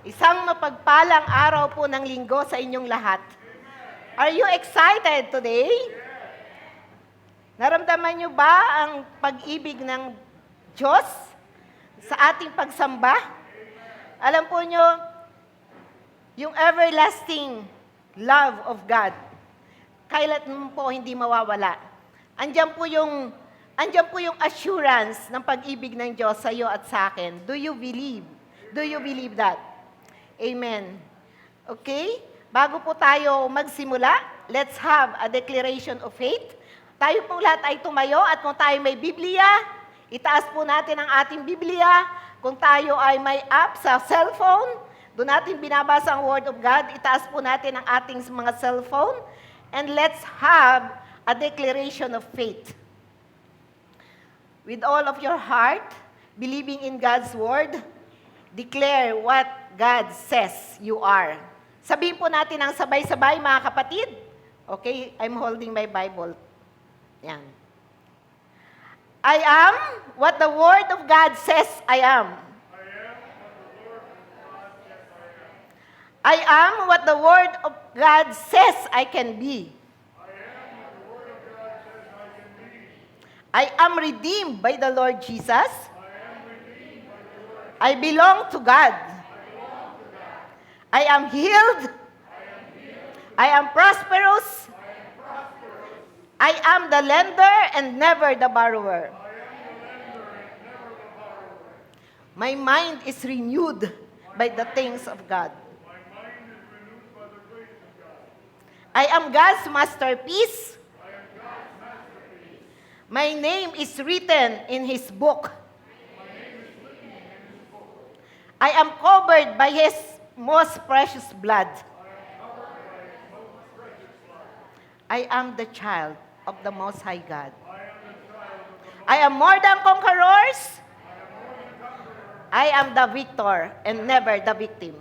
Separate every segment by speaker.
Speaker 1: Isang mapagpalang araw po ng linggo sa inyong lahat. Are you excited today? Naramdaman niyo ba ang pag-ibig ng Diyos sa ating pagsamba? Alam po niyo, yung everlasting love of God, kailan po hindi mawawala. Andiyan po yung assurance ng pag-ibig ng Diyos sa iyo at sa akin. Do you believe? Do you believe that? Amen. Okay? Bago po tayo magsimula, let's have a declaration of faith. Tayo pong lahat ay tumayo at kung tayo may Biblia, itaas po natin ang ating Biblia. Kung tayo ay may app sa cellphone, doon natin binabasa ang Word of God, itaas po natin ang ating mga cellphone. And let's have a declaration of faith. With all of your heart, believing in God's Word, declare what God says you are. Sabihin po natin ang sabay-sabay, mga kapatid. Okay, I'm holding my Bible. Yan. I am what the Word of God says I am. I am what the Word of God says I can be. I am redeemed by the Lord Jesus. I belong to God. I am healed. I am prosperous. I am the lender and never the borrower. My mind is renewed by the things of God. I am God's masterpiece. My name is written in His book. I am covered by His most precious blood. I am the child of the Most High God. I am more than conquerors. I am the victor and never the victim.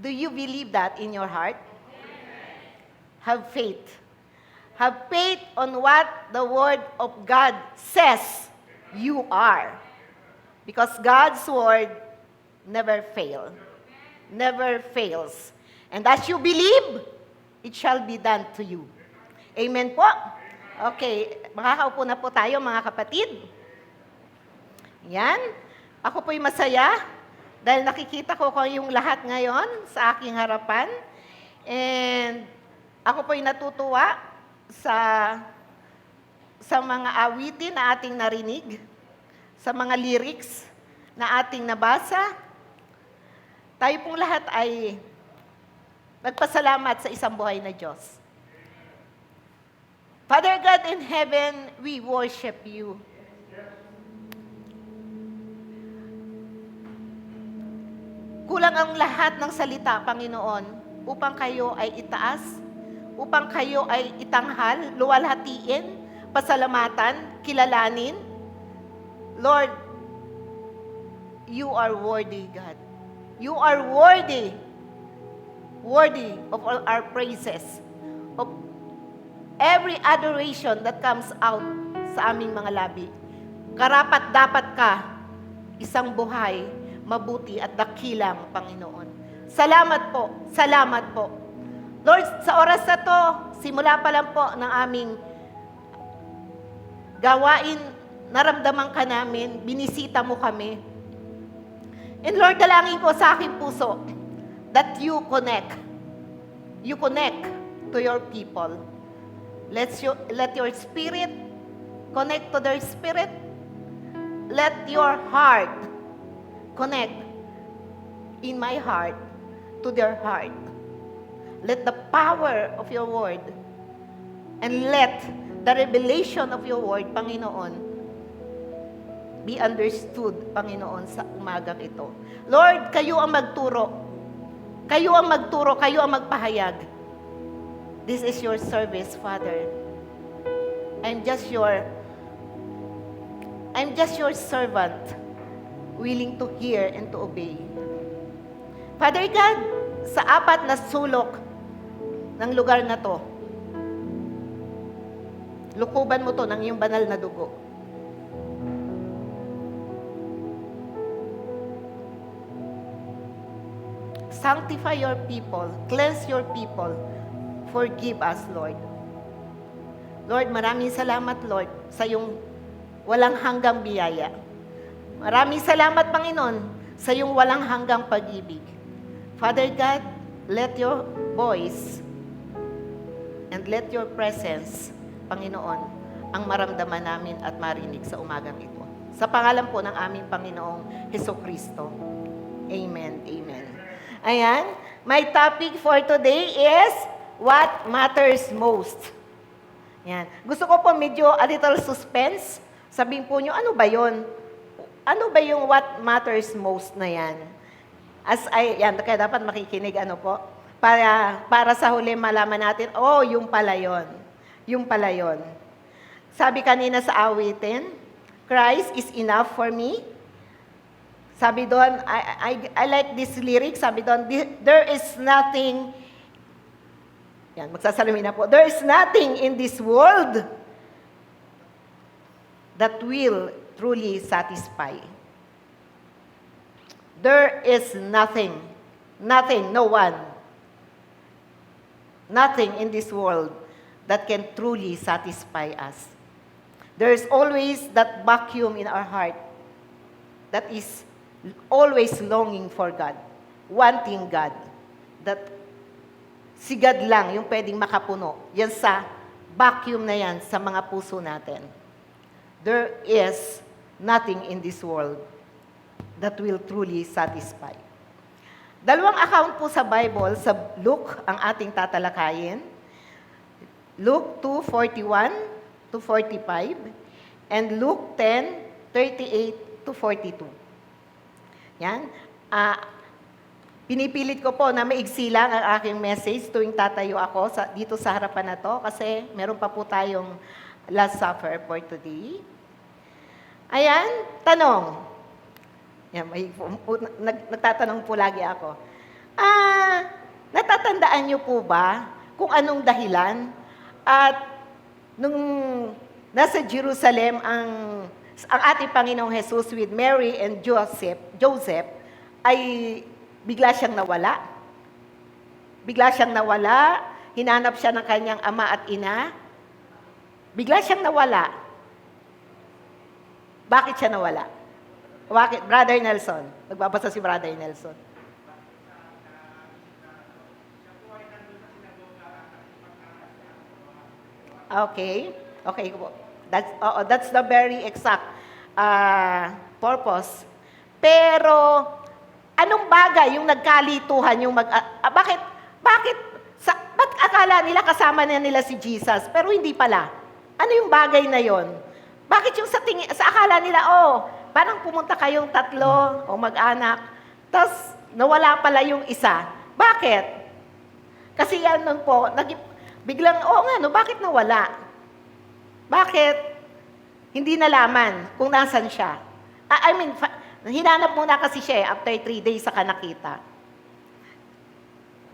Speaker 1: Do you believe that in your heart? Have faith. Have faith on what the Word of God says you are. Because God's Word never fails. And as you believe, it shall be done to you. Amen po? Okay, makakaupo na po tayo mga kapatid. Yan. Ako po'y masaya dahil nakikita ko yung lahat ngayon sa aking harapan. And ako po'y natutuwa sa mga awitin na ating narinig, sa mga lyrics na ating nabasa. Tayo pong lahat ay nagpasalamat sa isang buhay na Diyos. Father God in heaven, we worship you. Kulang ang lahat ng salita, Panginoon, upang kayo ay itaas, upang kayo ay itanghal, luwalhatiin, pasalamatan, kilalanin. Lord, you are worthy, God. You are worthy of all our praises, of every adoration that comes out sa aming mga labi. Karapat dapat ka, isang buhay, mabuti at dakilang Panginoon. Salamat po, salamat po. Lord, sa oras na to, simula pa lang po ng aming gawain, naramdaman ka namin, binisita mo kami. And Lord, dalangin ko sa aking puso that you connect to your people. Let your spirit connect to their spirit. Let your heart connect in my heart to their heart. Let the power of your word and let the revelation of your word, Panginoon, be understood, Panginoon, sa umagang ito. Lord, kayo ang magturo. Kayo ang magturo, kayo ang magpahayag. This is your service, Father. I'm just your servant, willing to hear and to obey. Father God, sa apat na sulok ng lugar na to, lukuban mo to ng iyong banal na dugo. Sanctify your people. Cleanse your people. Forgive us, Lord. Lord, maraming salamat, Lord, sa iyong walang hanggang biyaya. Maraming salamat, Panginoon, sa iyong walang hanggang pag-ibig. Father God, let your voice and let your presence, Panginoon, ang maramdaman namin at marinig sa umagang ito. Sa pangalan po ng aming Panginoong Hesukristo. Amen. Amen. Ayan. My topic for today is what matters most. Yan. Gusto ko po medyo a little suspense. Sabihin po nyo, ano ba yon? Ano ba yung what matters most na yan? Yan, kaya dapat makikinig, ano po? Para sa huli malaman natin, yung pala yon. Yung pala yon. Sabi kanina sa awitin, Christ is enough for me. Sabi doon, I like this lyric, sabi doon, there is nothing, yan, magsasalamin na po, there is nothing in this world that will truly satisfy. There is nothing, no one, nothing in this world that can truly satisfy us. There is always that vacuum in our heart that is always longing for God, wanting God, that si God lang yung pwedeng makapuno. Yan sa vacuum na yan sa mga puso natin. There is nothing in this world that will truly satisfy. Dalawang account po sa Bible, sa Luke ang ating tatalakayin. Luke 2:41 to 45 and Luke 10:38 to 42. Yan. Pinipilit ko po na maigsi lang ang aking message tuwing tatayo ako dito sa harapan na to kasi meron pa po tayong Last Supper for today. Ayan, tanong. Yan, nagtatanong po lagi ako. Natatandaan niyo po ba kung anong dahilan at nung nasa Jerusalem ang ating Panginoong Jesus with Mary and Joseph ay bigla siyang nawala. Bigla siyang nawala, hinanap siya ng kanyang ama at ina. Bigla siyang nawala. Bakit siya nawala? Bakit? Brother Nelson. Nagbabasa si Brother Nelson. Okay. Okay po. That's the very exact purpose. Pero, anong bagay yung nagkalituhan, yung bakit akala nila kasama na nila si Jesus, pero hindi pala? Ano yung bagay na yon? Bakit yung sa akala nila, parang pumunta kayong tatlo o mag-anak, tapos nawala pala yung isa. Bakit? Kasi yan nun po, biglang, bakit nawala? Bakit hindi nalaman kung nasan siya? Hinanap muna kasi siya after 3 days sa nakita.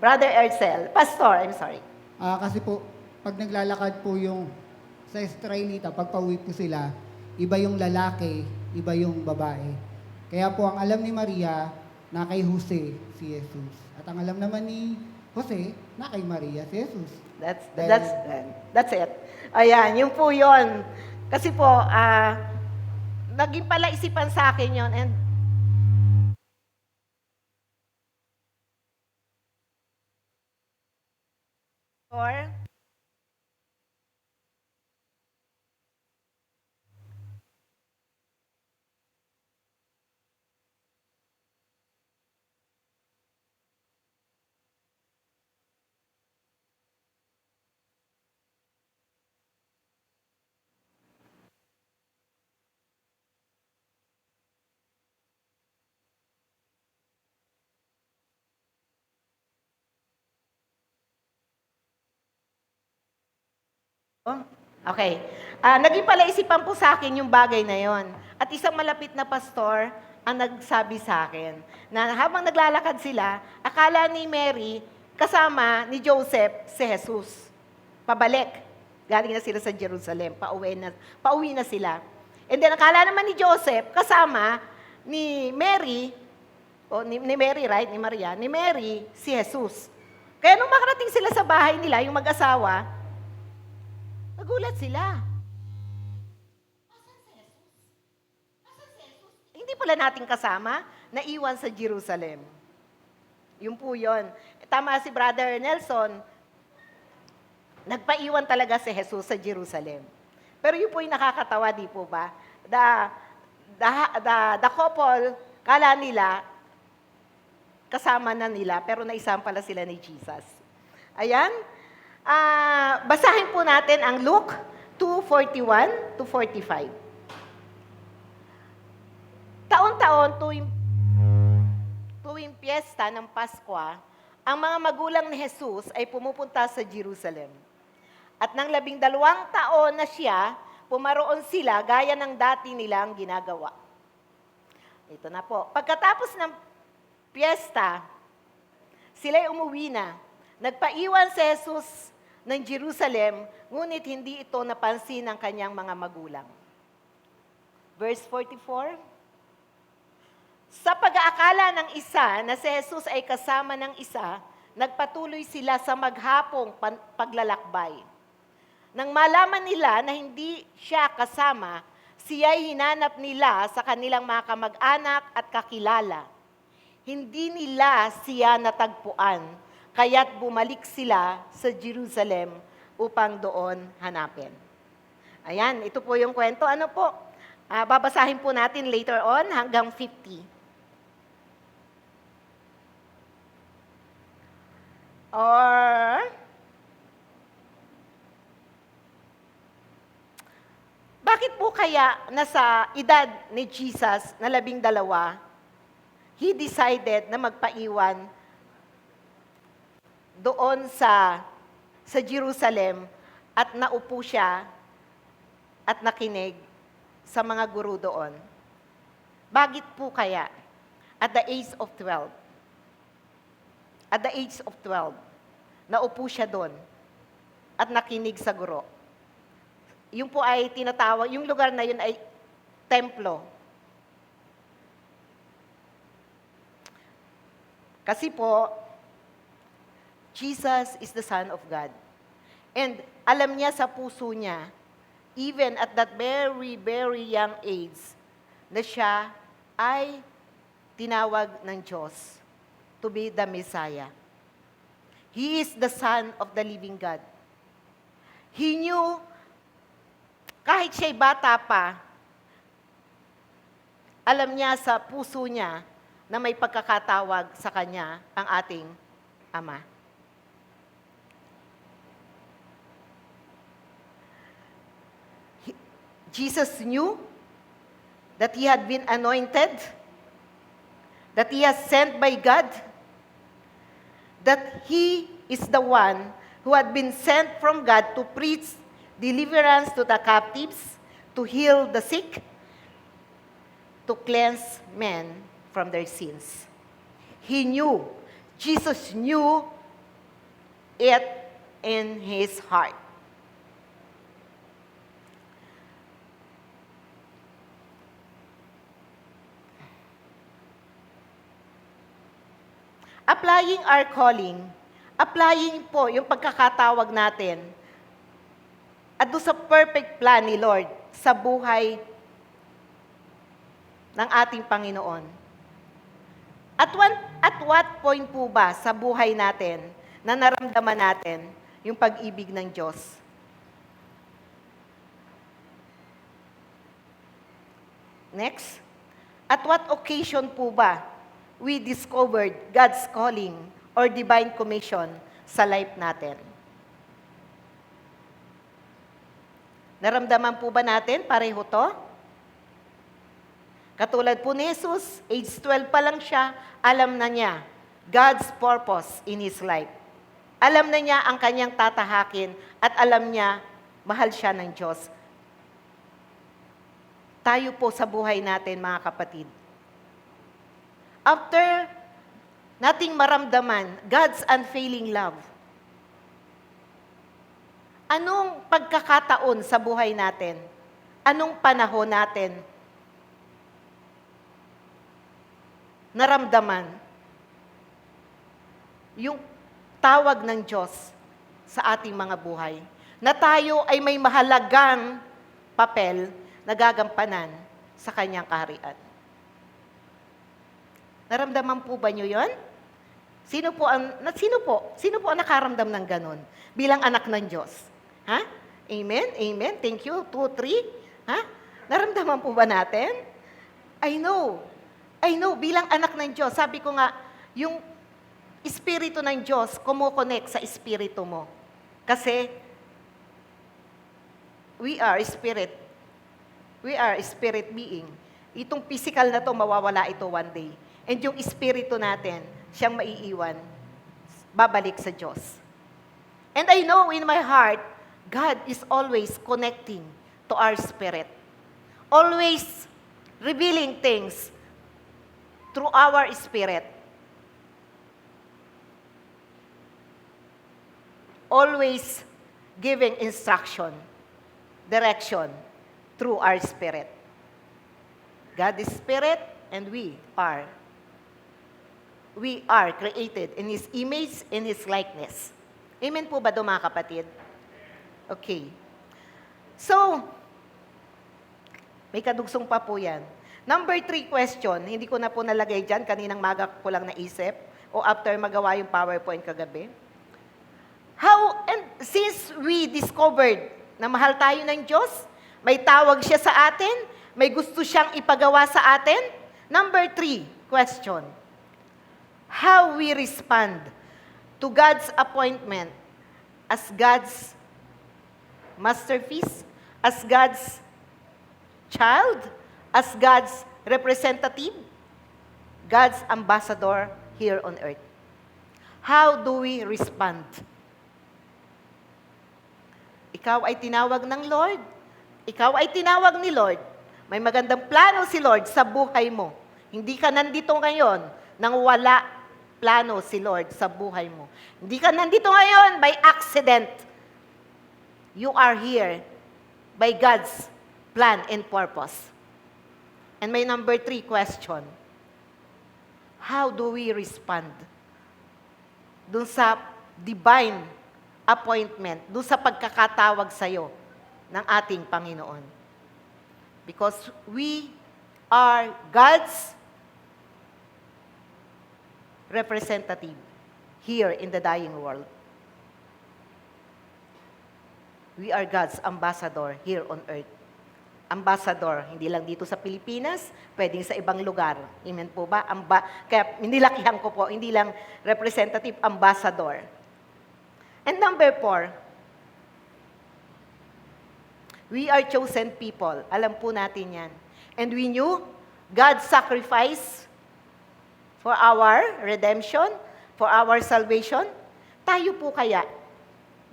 Speaker 1: Brother Ercel, Pastor, I'm sorry.
Speaker 2: Kasi po, pag naglalakad po yung sa Israelita, pag pauwi po sila, iba yung lalaki, iba yung babae. Kaya po ang alam ni Maria na kay Jose si Jesus. At ang alam naman ni Jose na kay Maria si Jesus.
Speaker 1: That's it. Ayan, yun po yun. Kasi po, naging pala isipan sa akin yun. And okay. Naging pala isipan po sa akin yung bagay na yon. At isang malapit na pastor ang nagsabi sa akin na habang naglalakad sila, akala ni Mary kasama ni Joseph si Jesus. Pabalik. Galing na sila sa Jerusalem. Pauwi na sila. And then akala naman ni Joseph kasama ni Mary O ni Mary, right? Ni Maria. Ni Mary, si Jesus. Kaya nung makarating sila sa bahay nila, yung mag-asawa, nagulat sila. Hindi pala nating kasama, naiwan sa Jerusalem. Yun po yun. Tama si Brother Nelson, nagpaiwan talaga si Jesus sa Jerusalem. Pero yun po yung nakakatawa, di po ba? The couple, kala nila, kasama na nila, pero naisama pala sila ni Jesus. Ayan. Basahin po natin ang Luke 2:41 to 45. Taon-taon, tuwing piyesta ng Pasko, ang mga magulang ni Jesus ay pumupunta sa Jerusalem. At nang 12 taon na siya, pumaroon sila gaya ng dati nilang ginagawa. Ito na po. Pagkatapos ng piyesta, sila'y umuwi na. Nagpaiwan si Jesus ng Jerusalem, ngunit hindi ito napansin ng kanyang mga magulang. Verse 44. Sa pag-aakala ng isa na si Jesus ay kasama ng isa, nagpatuloy sila sa maghapong paglalakbay. Nang malaman nila na hindi siya kasama, siya'y hinanap nila sa kanilang mga kamag-anak at kakilala. Hindi nila siya natagpuan, kaya't bumalik sila sa Jerusalem upang doon hanapin. Ayan, ito po yung kwento. Ano po? Babasahin po natin later on hanggang 50. Or, bakit po kaya nasa edad ni Jesus na 12, he decided na magpaiwan doon sa Jerusalem at naupo siya at nakinig sa mga guro doon? Bakit po kaya at the age of 12? At the age of 12, naupo siya doon at nakinig sa guro. Yung po ay tinatawag, yung lugar na yun ay templo. Kasi po, Jesus is the Son of God. And alam niya sa puso niya, even at that very, very young age, na siya ay tinawag ng Diyos to be the Messiah. He is the Son of the living God. He knew, kahit siya'y bata pa, alam niya sa puso niya na may pagkakatawag sa kanya ang ating Ama. Jesus knew that he had been anointed, that he has sent by God, that he is the one who had been sent from God to preach deliverance to the captives, to heal the sick, to cleanse men from their sins. He knew, Jesus knew it in his heart. Applying our calling, applying po yung pagkakatawag natin at doon sa perfect plan ni Lord sa buhay ng ating Panginoon. At what point po ba sa buhay natin na naramdaman natin yung pag-ibig ng Diyos? Next. At what occasion po ba we discovered God's calling or divine commission sa life natin? Naramdaman po ba natin pareho to? Katulad po ni Jesus, age 12 pa lang siya, alam na niya God's purpose in his life. Alam na niya ang kanyang tatahakin at alam niya mahal siya ng Diyos. Tayo po sa buhay natin, mga kapatid. After nating maramdaman God's unfailing love, anong pagkakataon sa buhay natin? Anong panahon natin naramdaman yung tawag ng Diyos sa ating mga buhay, na tayo ay may mahalagang papel na gagampanan sa kanyang kaharian. Naramdaman po ba nyo yon? Sino po ang nakaramdam ng ganun bilang anak ng Diyos? Ha? Amen? Amen? Thank you. 2, 3. Ha? Naramdaman po ba natin? I know, bilang anak ng Diyos, sabi ko nga, yung Espiritu ng Diyos, kumukonect sa Espiritu mo. Kasi, we are spirit. We are spirit being. Itong physical na to, mawawala ito one day. And yung Espiritu natin, siyang maiiwan, babalik sa Diyos. And I know in my heart, God is always connecting to our spirit. Always revealing things through our spirit. Always giving instruction, direction through our spirit. God is spirit and we are created in His image, in His likeness. Amen po ba doon, mga kapatid? Okay. So, may kadugsong pa po yan. Number 3 question, hindi ko na po nalagay dyan, kaninang maga ko lang naisip, o after magawa yung PowerPoint kagabi. And since we discovered na mahal tayo ng Diyos, may tawag siya sa atin, may gusto siyang ipagawa sa atin. Number 3 question, how we respond to God's appointment as God's masterpiece, as God's child, as God's representative, God's ambassador here on earth. How do we respond? Ikaw ay tinawag ng Lord. Ikaw ay tinawag ni Lord. May magandang plano si Lord sa buhay mo. Hindi ka nandito ngayon nang wala plano si Lord sa buhay mo. Hindi ka nandito ngayon by accident. You are here by God's plan and purpose. And my number 3 question, how do we respond dun sa divine appointment, dun sa pagkakatawag sa'yo ng ating Panginoon? Because we are God's representative here in the dying world. We are God's ambassador here on earth. Ambassador, hindi lang dito sa Pilipinas, pwedeng sa ibang lugar. Amen po ba? Kaya nilakihan ko po, hindi lang representative, ambassador. And number 4, we are chosen people. Alam po natin yan. And we knew God's sacrifice for our redemption, for our salvation. Tayo po kaya,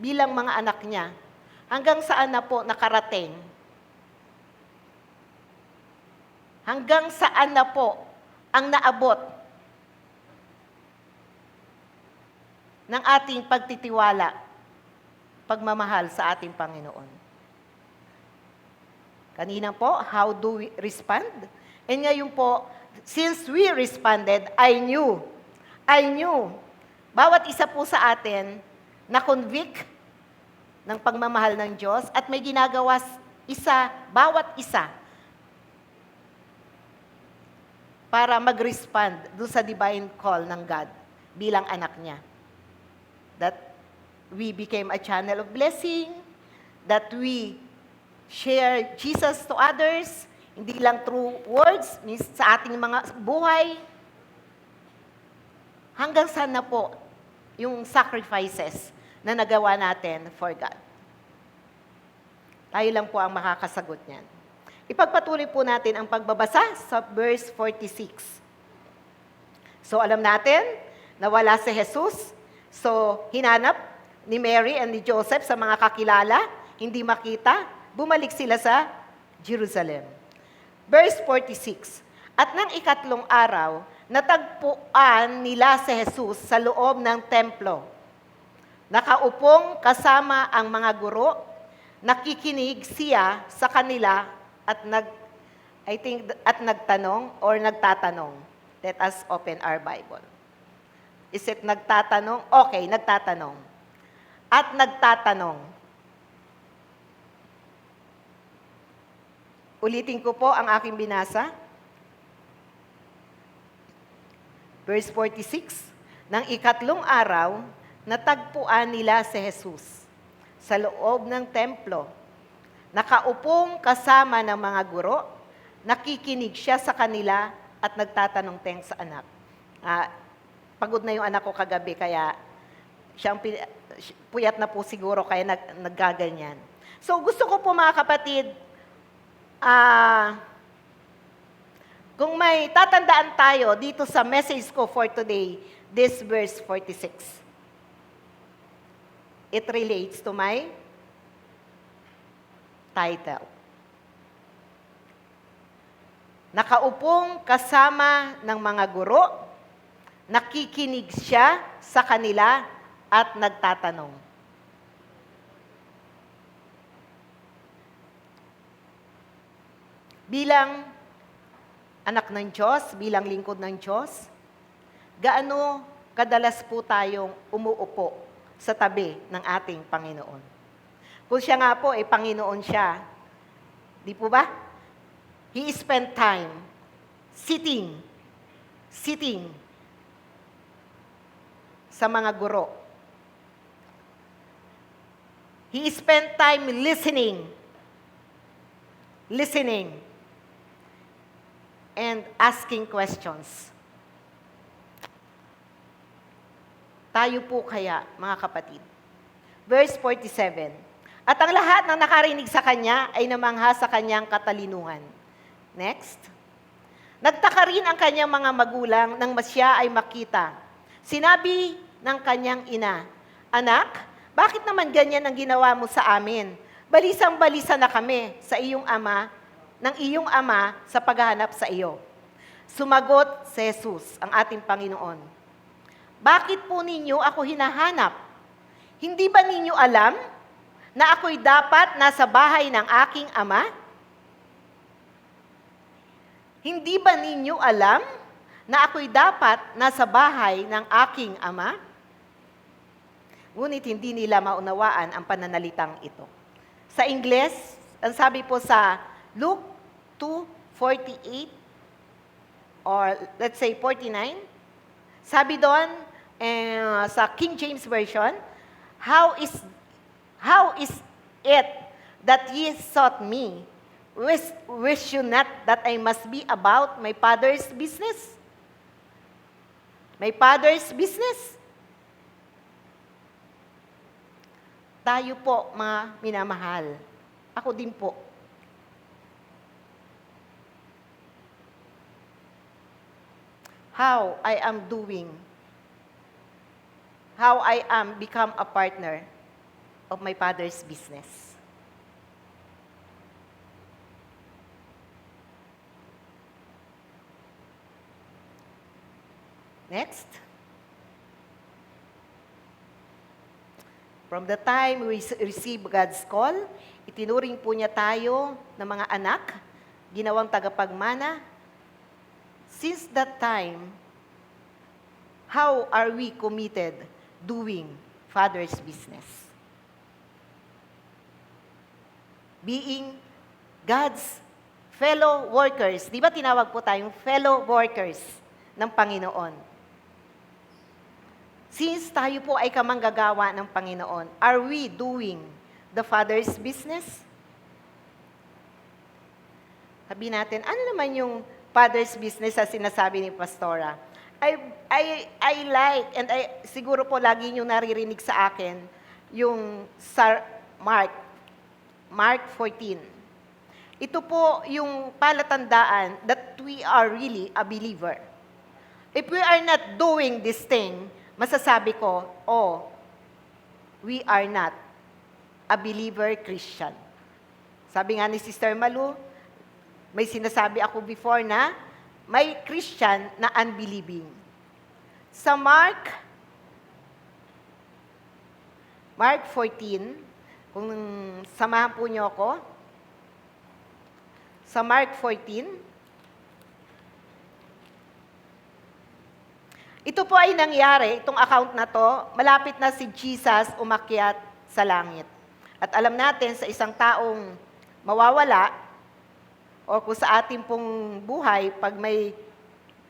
Speaker 1: bilang mga anak niya, hanggang saan na po nakarating? Hanggang saan na po ang naabot ng ating pagtitiwala, pagmamahal sa ating Panginoon? Kanina po, how do we respond? And ngayon po, since we responded, I knew, bawat isa po sa atin na-convict ng pagmamahal ng Diyos at may ginagawa bawat isa para mag-respond doon sa divine call ng God bilang anak niya. That we became a channel of blessing, that we share Jesus to others, hindi lang through words, sa ating mga buhay. Hanggang saan na po yung sacrifices na nagawa natin for God? Tayo lang po ang makakasagot niyan. Ipagpatuloy po natin ang pagbabasa sa verse 46. So alam natin na wala si Jesus. So hinanap ni Mary and ni Joseph sa mga kakilala, hindi makita, bumalik sila sa Jerusalem. Verse 46, at nang ikatlong araw, natagpuan nila si Jesus sa loob ng templo. Nakaupong kasama ang mga guro, nakikinig siya sa kanila at nagtatanong. Let us open our Bible. Is it nagtatanong? Okay, nagtatanong. At nagtatanong. Ulitin ko po ang aking binasa. Verse 46, Nang ikatlong araw, natagpuan nila si Jesus sa loob ng templo. Nakaupong kasama ng mga guro, nakikinig siya sa kanila at nagtatanong sa anak. Pagod na yung anak ko kagabi, kaya puyat na po siguro, kaya naggaganyan. So gusto ko po mga kapatid, kung may tatandaan tayo dito sa message ko for today, this verse 46. It relates to my title. Nakaupong kasama ng mga guro, nakikinig siya sa kanila at nagtatanong. Bilang anak ng Diyos, bilang lingkod ng Diyos, gaano kadalas po tayong umuupo sa tabi ng ating Panginoon? Kung siya nga po, Panginoon siya, di po ba? He spent time sitting sa mga guro. He spent time listening, and asking questions. Tayo po kaya, mga kapatid. Verse 47, At ang lahat ng nakarinig sa kanya ay namangha sa kanyang katalinuhan. Next. Nagtaka rin ang kanyang mga magulang nang siya ay makita. Sinabi ng kanyang ina, Anak, bakit naman ganyan ang ginawa mo sa amin? Balisang-balisa na kami sa iyong ama, ng iyong ama sa paghahanap sa iyo. Sumagot si Jesus, ang ating Panginoon. Bakit po ninyo ako hinahanap? Hindi ba ninyo alam na ako'y dapat nasa bahay ng aking ama? Hindi ba ninyo alam na ako'y dapat nasa bahay ng aking ama? Ngunit hindi nila maunawaan ang pananalitang ito. Sa Ingles, ang sabi po sa Luke 2:48 or let's say 49, sabi doon sa King James Version, How is it that ye sought me? Wish you not that I must be about my Father's business? My Father's business? Tayo po, mga minamahal. Ako din po. How I am doing, how I am become a partner of my Father's business. Next. From the time we receive God's call, itinuring po niya tayo na mga anak, ginawang tagapagmana. Since that time, how are we committed doing Father's business? Being God's fellow workers. Di ba tinawag po tayong fellow workers ng Panginoon? Since tayo po ay kamanggagawa ng Panginoon, are we doing the Father's business? Sabi natin, ano naman yung Father's business sa sinasabi ni Pastora? I like, and siguro po lagi nyo naririnig sa akin, yung sa Mark 14. Ito po yung palatandaan that we are really a believer. If we are not doing this thing, masasabi ko, we are not a believer Christian. Sabi nga ni Sister Malu, may sinasabi ako before na may Christian na unbelieving. Sa Mark 14, kung samahan po niyo ako, sa Mark 14, Ito po ay nangyari, itong account na to, malapit na si Jesus umakyat sa langit. At alam natin, sa isang taong mawawala, o kung sa ating pong buhay, pag may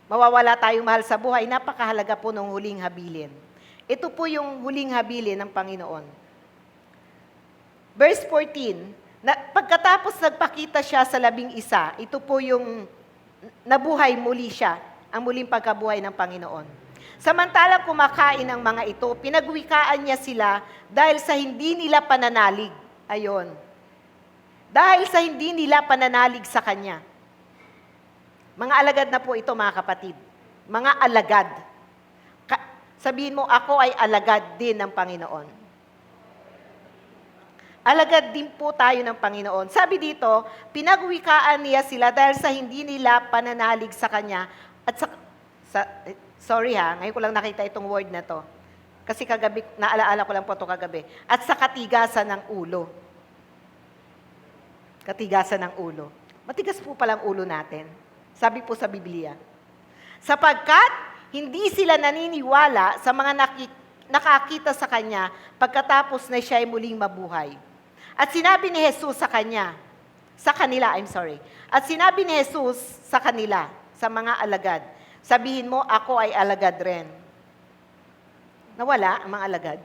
Speaker 1: mawawala tayong mahal sa buhay, napakahalaga po ng huling habilin. Ito po yung huling habilin ng Panginoon. Verse 14, pagkatapos nagpakita siya sa 11, ito po yung nabuhay muli siya, ang muling pagkabuhay ng Panginoon. Samantalang kumakain ang mga ito, pinagwikaan niya sila dahil sa hindi nila pananalig. Ayon. Dahil sa hindi nila pananalig sa Kanya. Mga alagad na po ito, mga kapatid. Mga alagad. Sabihin mo, ako ay alagad din ng Panginoon. Alagad din po tayo ng Panginoon. Sabi dito, pinagwikaan niya sila dahil sa hindi nila pananalig sa Kanya. At sorry ngayon ko lang nakita itong word na to. Kasi kagabi, naalaala ko lang po ito kagabi. At sa katigasan ng ulo. Katigasan ng ulo. Matigas po palang ulo natin. Sabi po sa Biblia. Sapagkat hindi sila naniniwala sa mga nakakita sa Kanya pagkatapos na siya ay muling mabuhay. At sinabi ni Jesus sa kanila, At sinabi ni Jesus sa kanila, sa mga alagad, sabihin mo, ako ay alagad rin. Nawala ang mga alagad?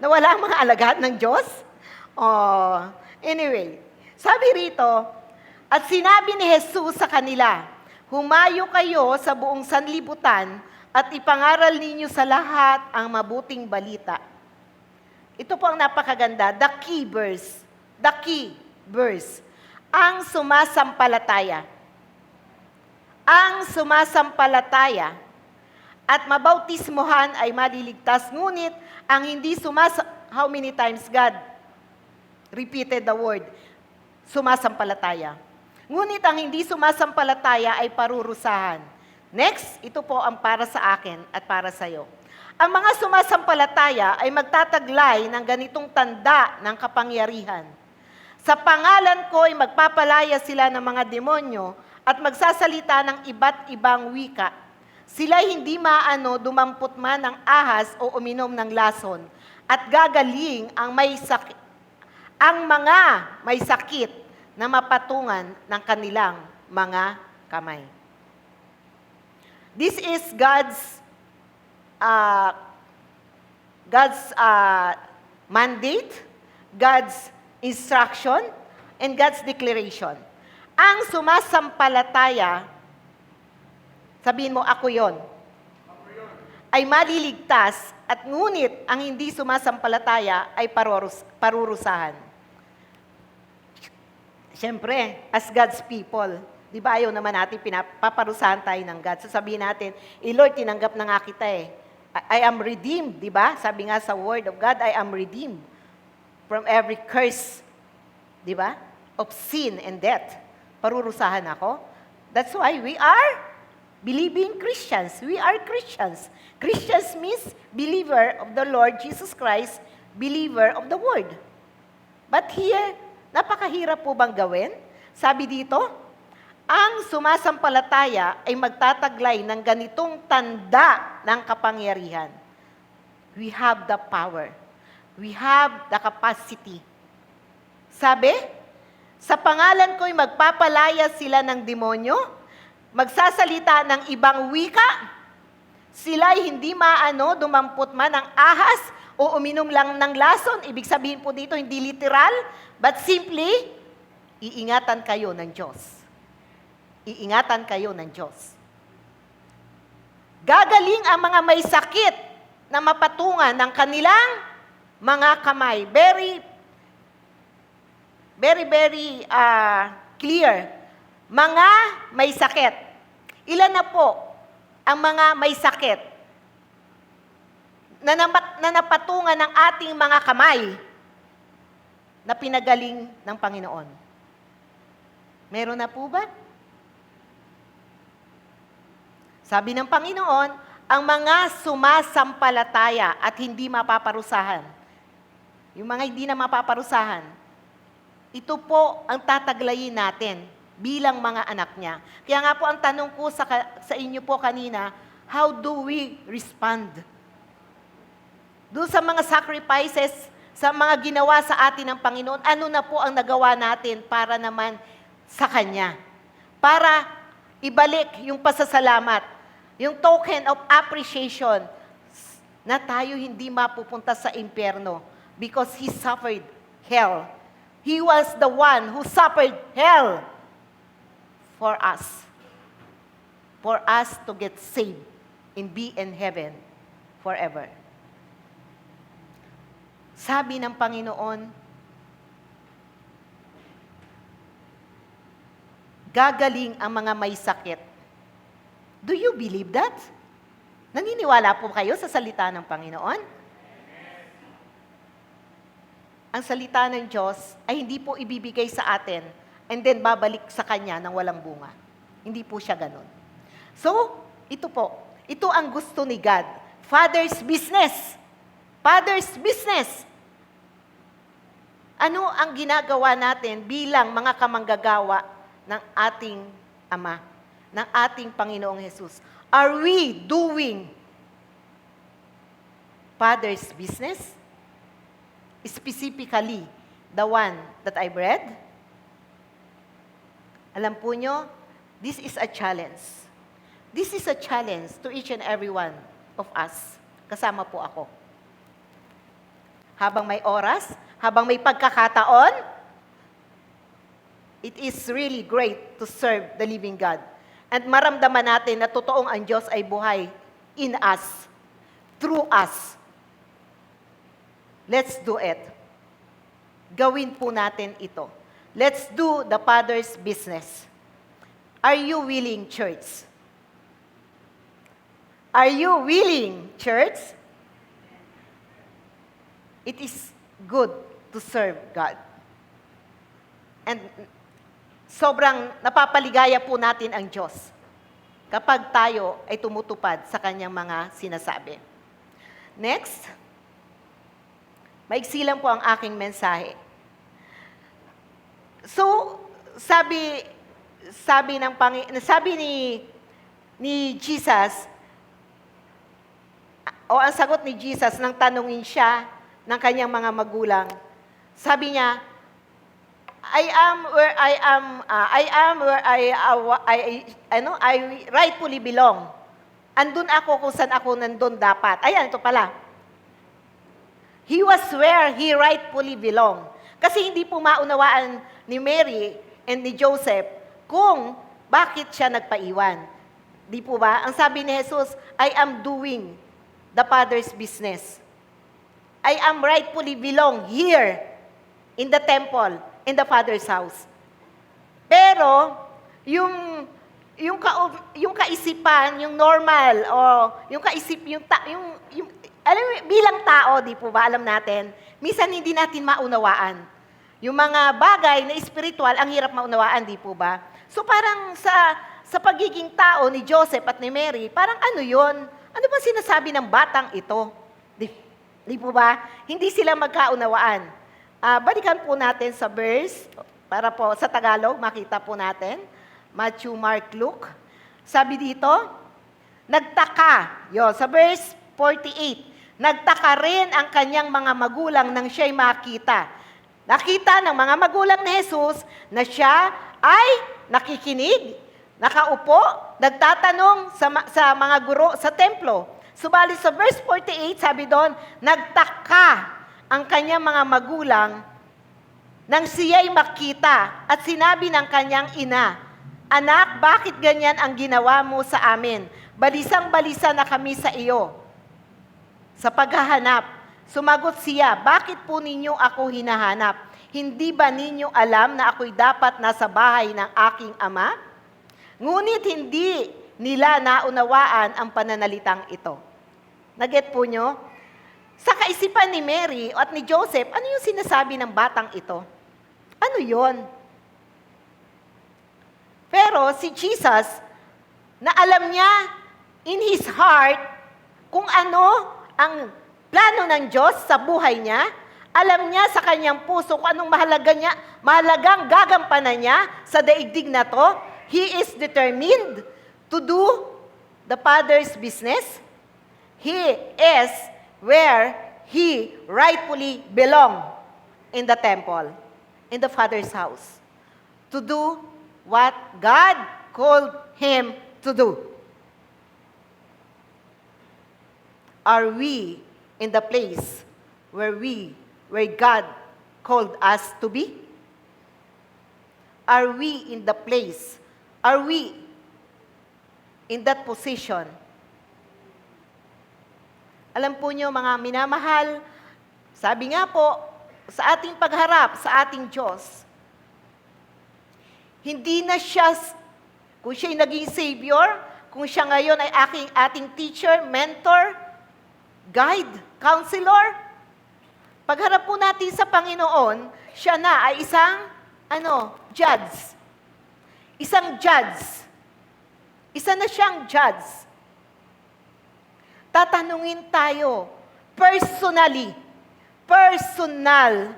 Speaker 1: Nawala ang mga alagad ng Diyos? Oh, anyway, sabi rito, at sinabi ni Jesus sa kanila, humayo kayo sa buong sanlibutan at ipangaral ninyo sa lahat ang mabuting balita. Ito po ang napakaganda, the key verse, ang sumasampalataya. Ang sumasampalataya at mabautismuhan ay maliligtas, ngunit ang hindi how many times God repeated the word, sumasampalataya. Ngunit ang hindi sumasampalataya ay parurusahan. Next, ito po ang para sa akin at para sa iyo. Ang mga sumasampalataya ay magtataglay ng ganitong tanda ng kapangyarihan. Sa pangalan ko ay magpapalaya sila ng mga demonyo at magsasalita ng iba't ibang wika. Sila hindi maano dumampot man ng ahas o uminom ng lason at gagaling ang mga may sakit na mapatungan ng kanilang mga kamay. This is God's mandate, God's instruction, and God's declaration. Ang sumasampalataya, sabihin mo, ako yon, ay maliligtas at ngunit ang hindi sumasampalataya ay parurusahan. Siyempre, as God's people, di ba ayaw naman natin paparusahan tayo ng God. Sasabihin natin, Lord, tinanggap na nga kita I am redeemed, di ba? Sabi nga sa Word of God, I am redeemed from every curse, di ba? Of sin and death. Parurusahan ako. That's why we are believing Christians. We are Christians. Christians means believer of the Lord Jesus Christ, believer of the Word. But here, napakahirap po bang gawin? Sabi dito, ang sumasampalataya ay magtataglay ng ganitong tanda ng kapangyarihan. We have the power. We have the capacity. Sabi, sa pangalan ko'y magpapalaya sila ng demonyo, magsasalita ng ibang wika, sila'y hindi maano dumampot man ng ahas o uminom lang ng lason. Ibig sabihin po dito, hindi literal, but simply, iingatan kayo ng Diyos. Iingatan kayo ng Diyos. Gagaling ang mga may sakit na mapatungan ng kanilang mga kamay. Very clear. Mga may sakit. Ilan na po ang mga may sakit na napatungan ng ating mga kamay na pinagaling ng Panginoon? Meron na po ba? Sabi ng Panginoon, ang mga sumasampalataya at hindi mapaparusahan. Yung mga hindi na mapaparusahan, ito po ang tataglayin natin bilang mga anak niya. Kaya nga po ang tanong ko sa inyo po kanina, how do we respond? Doon sa mga sacrifices, sa mga ginawa sa atin ng Panginoon, ano na po ang nagawa natin para naman sa Kanya? Para ibalik yung pasasalamat, yung token of appreciation na tayo hindi mapupunta sa impyerno because He suffered hell. He was the one who suffered hell for us to get saved and be in heaven forever. Sabi ng Panginoon, gagaling ang mga may sakit. Do you believe that? Naniniwala po kayo sa salita ng Panginoon? Ang salita ng Diyos ay hindi po ibibigay sa atin and then babalik sa Kanya ng walang bunga. Hindi po siya ganun. So, ito po. Ito ang gusto ni God. Father's business. Father's business. Ano ang ginagawa natin bilang mga kamanggagawa ng ating Ama, ng ating Panginoong Jesus? Are we doing Father's business? Specifically, the one that I've read? Alam po nyo, this is a challenge. This is a challenge to each and every one of us. Kasama po ako. Habang may oras, habang may pagkakataon, it is really great to serve the living God. And maramdaman natin na totoong ang Diyos ay buhay in us, through us. Let's do it. Gawin po natin ito. Let's do the Father's business. Are you willing, church? Are you willing, church? It is good to serve God. And sobrang napapaligaya po natin ang Diyos kapag tayo ay tumutupad sa Kanyang mga sinasabi. Next, maiksi lang po ang aking mensahe. So, sabi ni Jesus, o ang sagot ni Jesus nang tanungin siya ng kanyang mga magulang, sabi niya, I rightfully belong. Andun ako kung saan ako nandun dapat. Ayan, ito pala. He was where he rightfully belonged. Kasi hindi po maunawaan ni Mary and ni Joseph kung bakit siya nagpaiwan. Di po ba? Ang sabi ni Jesus, I am doing the Father's business. I am rightfully belong here in the temple, in the Father's house. Pero, yung kaisipan, yung normal, o yung alam mo, bilang tao, di po ba, alam natin, minsan hindi natin maunawaan. Yung mga bagay na espiritual, ang hirap maunawaan, di po ba? So parang sa pagiging tao ni Joseph at ni Mary, parang ano yon? Ano ba sinasabi ng batang ito? Di po ba? Hindi sila magkaunawaan. Balikan po natin sa verse, para po sa Tagalog, makita po natin. Matthew, Mark, Luke. Sabi dito, nagtaka, sa verse 48, nagtaka rin ang kanyang mga magulang nang siya'y makita. Nakita ng mga magulang ni Jesus na siya ay nakikinig, nakaupo, nagtatanong sa mga guro sa templo. Subalit sa verse 48, sabi doon, nagtaka ang kanyang mga magulang nang siya'y makita at sinabi ng kanyang ina, Anak, bakit ganyan ang ginawa mo sa amin? Balisang-balisa na kami sa iyo. Sa paghahanap, sumagot siya, bakit po ninyo ako hinahanap? Hindi ba ninyo alam na ako'y dapat nasa bahay ng aking ama? Ngunit hindi nila naunawaan ang pananalitang ito. Naget po nyo? Sa kaisipan ni Mary at ni Joseph, ano yung sinasabi ng batang ito? Ano yon? Pero si Jesus, na alam niya in His heart kung ano ang plano ng Diyos sa buhay niya, alam niya sa kanyang puso kung anong mahalagang gagampanan niya sa daigdig na to. He is determined to do the Father's business, he is where he rightfully belong in the temple, in the Father's house, to do what God called him to do. Are we in the place where God called us to be? Are we in the place? Are we in that position? Alam po niyo mga minamahal, sabi nga po, sa ating pagharap, sa ating Diyos, hindi na siya, kung siya'y naging Savior, kung siya ngayon ay ating teacher, mentor, guide, counselor, pagharap po natin sa Panginoon, siya na ay isang, judge. Isang judge. Isa na siyang judge. Tatanungin tayo, personally, personal,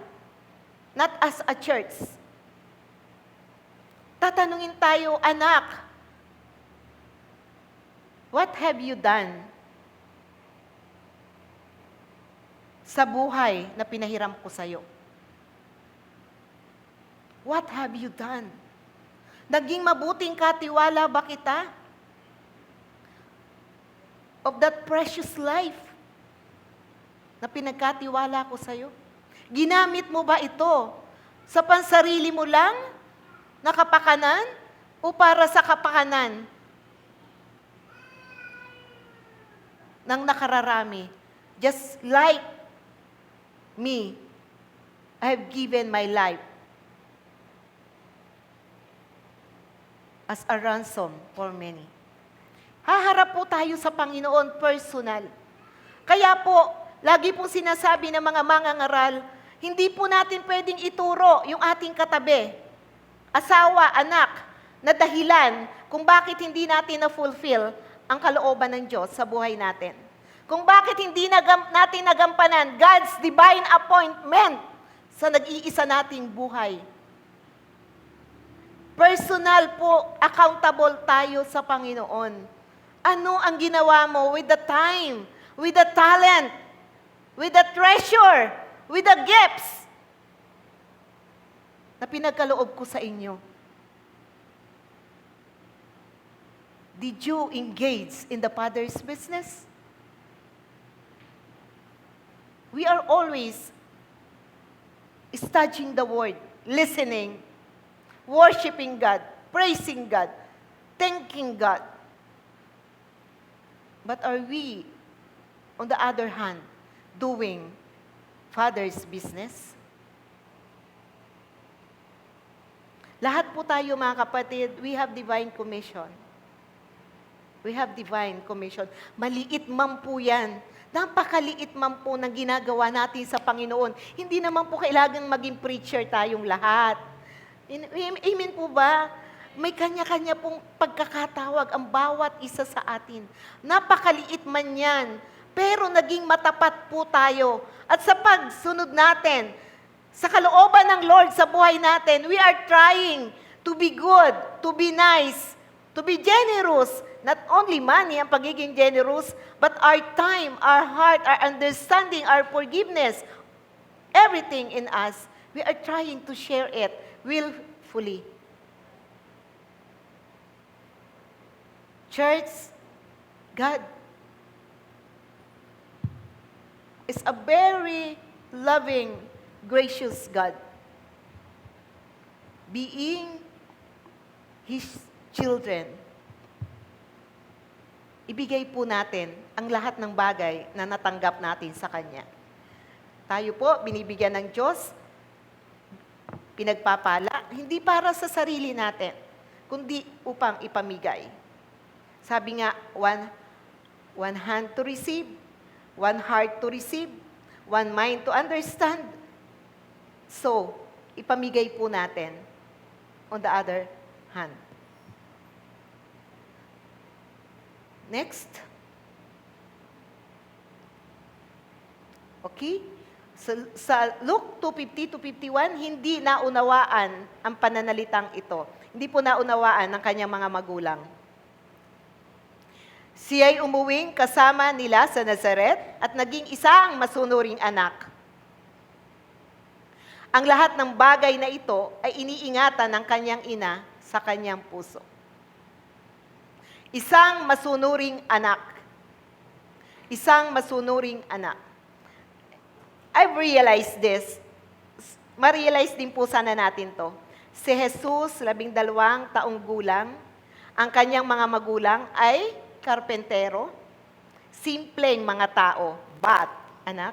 Speaker 1: not as a church. Tatanungin tayo, anak, what have you done sa buhay na pinahiram ko sa'yo? What have you done? Naging mabuting katiwala ba kita? Of that precious life na pinagkatiwala ko sa'yo? Ginamit mo ba ito sa pansarili mo lang na kapakanan o para sa kapakanan ng nakararami? Just like me, I have given my life as a ransom for many. Haharap po tayo sa Panginoon personal. Kaya po, lagi pong sinasabi ng mga mangangaral, hindi po natin pwedeng ituro yung ating katabi, asawa, anak, na dahilan kung bakit hindi natin na-fulfill ang kalooban ng Diyos sa buhay natin. Kung bakit hindi natin nagampanan God's divine appointment sa nag-iisa nating buhay. Personal po, accountable tayo sa Panginoon. Ano ang ginawa mo with the time, with the talent, with the treasure, with the gifts na pinagkaloob ko sa inyo? Did you engage in the Father's business? We are always studying the Word, listening, worshiping God, praising God, thanking God. But are we, on the other hand, doing Father's business? Lahat po tayo mga kapatid, we have divine commission. We have divine commission. Maliit man po yan. Napakaliit man po ng ginagawa natin sa Panginoon. Hindi naman po kailangang maging preacher tayong lahat. Amen po ba? May kanya-kanya pong pagkakatawag ang bawat isa sa atin. Napakaliit man yan. Pero naging matapat po tayo. At sa pagsunod natin, sa kalooban ng Lord sa buhay natin, we are trying to be good, to be nice, to be generous. Not only money ang pagiging generous, but our time, our heart, our understanding, our forgiveness, everything in us, we are trying to share it willfully. Church, God is a very loving, gracious God. Being His children, ibigay po natin ang lahat ng bagay na natanggap natin sa Kanya. Tayo po, binibigyan ng Diyos, pinagpapala, hindi para sa sarili natin, kundi upang ipamigay. Sabi nga, one hand to receive, one heart to receive, one mind to understand. So, ipamigay po natin on the other hand. Next. Okay? Sa Luke 2:50-51, hindi naunawaan ang pananalitang ito. Hindi po naunawaan ng kanyang mga magulang. Siya'y umuwing kasama nila sa Nazaret at naging isang masunuring anak. Ang lahat ng bagay na ito ay iniingatan ng kanyang ina sa kanyang puso. Isang masunuring anak. Isang masunuring anak. I've realized this. Ma-realize din po sana natin to. Si Jesus, 12 taong gulang, ang kanyang mga magulang ay karpentero, simpleng mga tao. But, anak,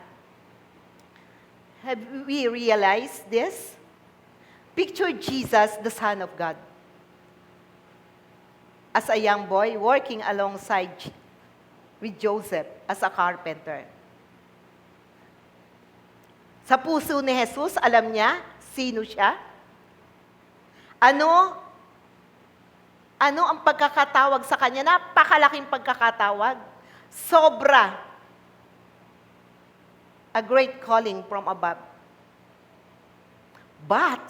Speaker 1: have we realized this? Picture Jesus, the Son of God, as a young boy working alongside with Joseph as a carpenter. Sa puso ni Jesus, alam niya sino siya. Ano ang pagkakatawag sa kanya? Napakalaking pagkakatawag. Sobra. A great calling from above. But,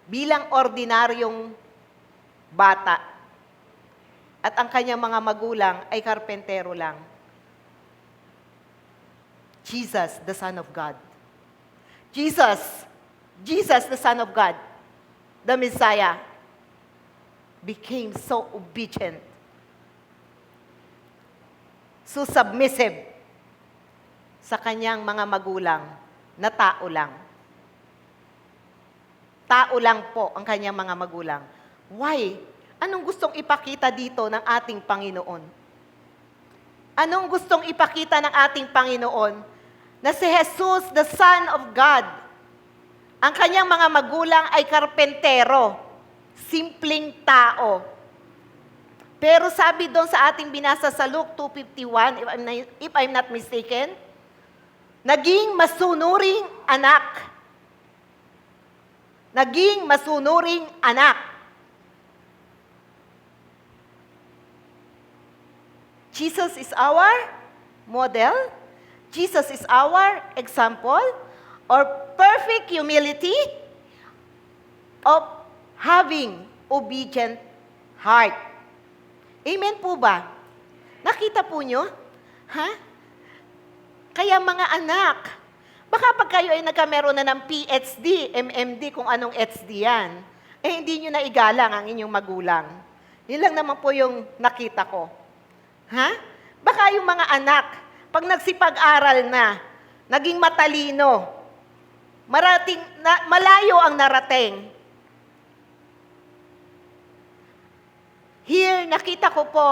Speaker 1: bilang ordinaryong bata, at ang kanyang mga magulang ay karpentero lang, Jesus, the Son of God. Jesus, the Son of God, the Messiah, became so obedient, so submissive sa kanyang mga magulang na tao lang. Tao lang po ang kanyang mga magulang. Why? Anong gustong ipakita dito ng ating Panginoon? Anong gustong ipakita ng ating Panginoon? Na si Jesus, the Son of God, ang kanyang mga magulang ay karpentero, simpleng tao. Pero sabi doon sa ating binasa sa Luke 2:51, if I'm not mistaken, naging masunuring anak. Naging masunuring anak. Jesus is our model. Jesus is our example or perfect humility of having obedient heart. Amen po ba? Nakita po nyo? Ha? Kaya mga anak, baka pag kayo ay nagkameron na ng PhD, MMD, kung anong HD yan, hindi nyo na igalang ang inyong magulang. Yun lang naman po yung nakita ko. Ha? Baka yung mga anak, pag nagsipag-aral na, naging matalino, malayo ang narating. Here, nakita ko po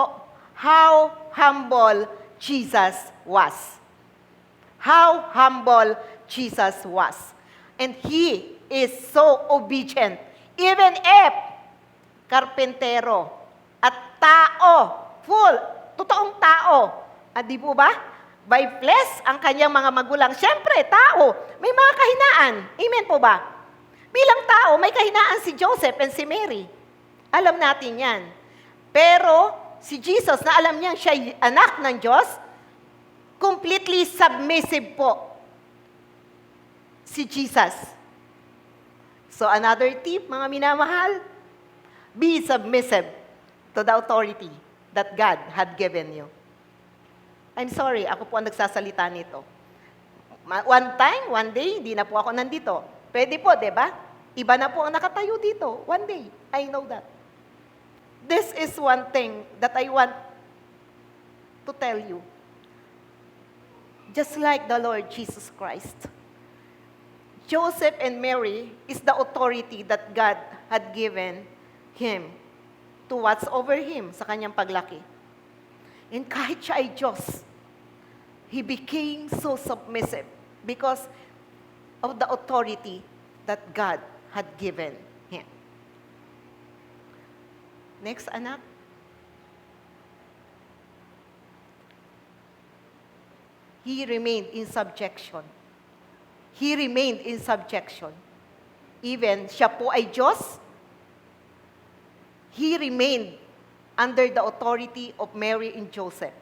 Speaker 1: how humble Jesus was. How humble Jesus was. And He is so obedient. Even if karpentero at tao, totoong tao, di po ba? By flesh, ang kanyang mga magulang. Siyempre, tao, may mga kahinaan. Amen po ba? Bilang tao, may kahinaan si Joseph and si Mary. Alam natin yan. Pero, si Jesus, na alam niya siya anak ng Diyos, completely submissive po si Jesus. So, another tip, mga minamahal, be submissive to the authority that God had given you. I'm sorry, ako po ang nagsasalita nito. One day, hindi na po ako nandito. Pwede po, di ba? Iba na po ang nakatayo dito. One day, I know that. This is one thing that I want to tell you. Just like the Lord Jesus Christ, Joseph and Mary is the authority that God had given him to watch over him sa kanyang paglaki. And kahit siya ay Diyos, He became so submissive because of the authority that God had given him. Next, anak. He remained in subjection. He remained in subjection. Even siya po ay Diyos, He remained under the authority of Mary and Joseph.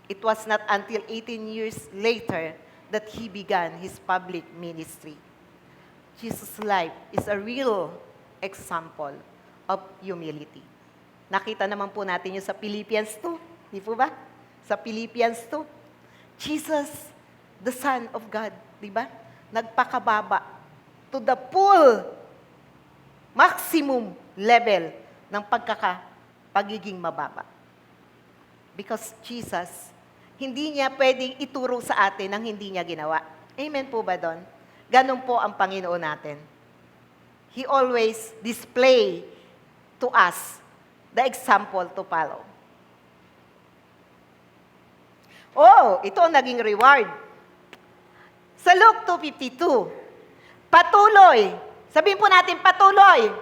Speaker 1: It was not until 18 years later that He began His public ministry. Jesus' life is a real example of humility. Nakita naman po natin yun sa Philippians 2. Di po ba? Sa Philippians 2. Jesus, the Son of God. Di ba? Nagpakababa to the full maximum level ng pagiging mababa. Because Jesus, hindi niya pwedeng ituro sa atin ang hindi niya ginawa. Amen po ba doon? Ganun po ang Panginoon natin. He always display to us the example to follow. Oh, ito ang naging reward. Sa Luke 2:52, patuloy. Sabihin po natin, patuloy.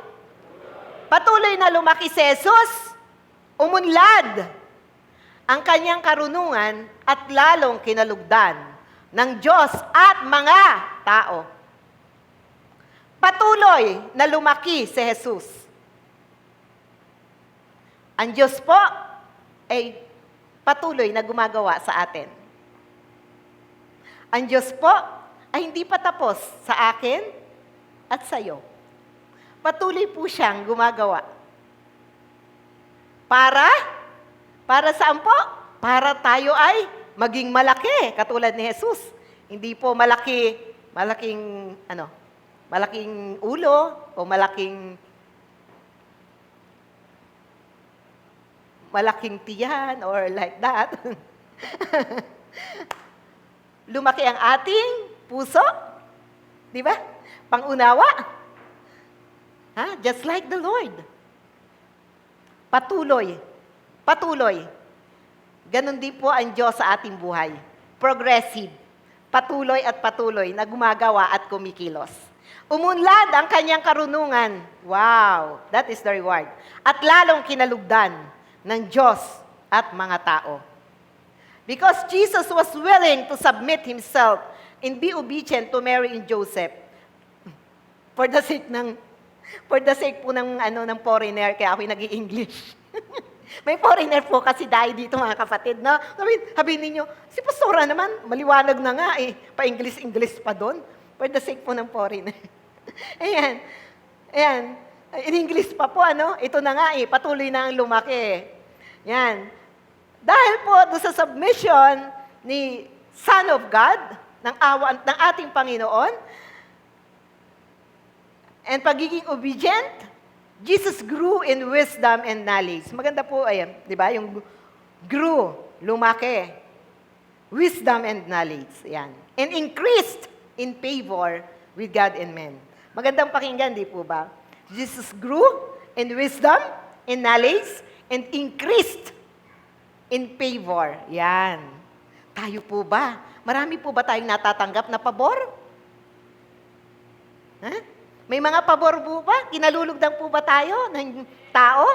Speaker 1: Patuloy na lumaki si Jesus, umunlad ang kanyang karunungan at lalong kinalugdan ng Diyos at mga tao. Patuloy na lumaki si Jesus. Ang Diyos po ay patuloy na gumagawa sa atin. Ang Diyos po ay hindi pa tapos sa akin at sa iyo. Patuloy po siyang gumagawa. Para saan po? Para tayo ay maging malaki, katulad ni Jesus. Hindi po malaking ulo o malaking tiyan or like that. Lumaki ang ating puso. Di ba? Pangunawa. Just like the Lord. Patuloy. Ganon din po ang Diyos sa ating buhay. Progressive. Patuloy at patuloy na gumagawa at kumikilos. Umunlad ang kanyang karunungan. Wow! That is the reward. At lalong kinalugdan ng Diyos at mga tao. Because Jesus was willing to submit Himself and be obedient to Mary and Joseph. For the sake po ng foreigner, kaya ako nag-i-English. May foreigner po kasi dahil dito mga kapatid, no? Sabihin ninyo, si Pastora naman, maliwanag na nga pa-English pa doon. For the sake po ng foreigner. Ayan. In English pa po, ito na nga patuloy na ang lumaki. Yan. Dahil po doon sa submission ni Son of God, ng ating Panginoon, and pagiging obedient, Jesus grew in wisdom and knowledge. Maganda po, di ba? Yung grew, lumaki. Wisdom and knowledge. Yan. And increased in favor with God and men. Magandang pakinggan, di po ba? Jesus grew in wisdom, in knowledge, and increased in favor. Yan. Tayo po ba? Marami po ba tayong natatanggap na pabor? May mga pabor po ba? Kinalulugdan po ba tayo ng tao?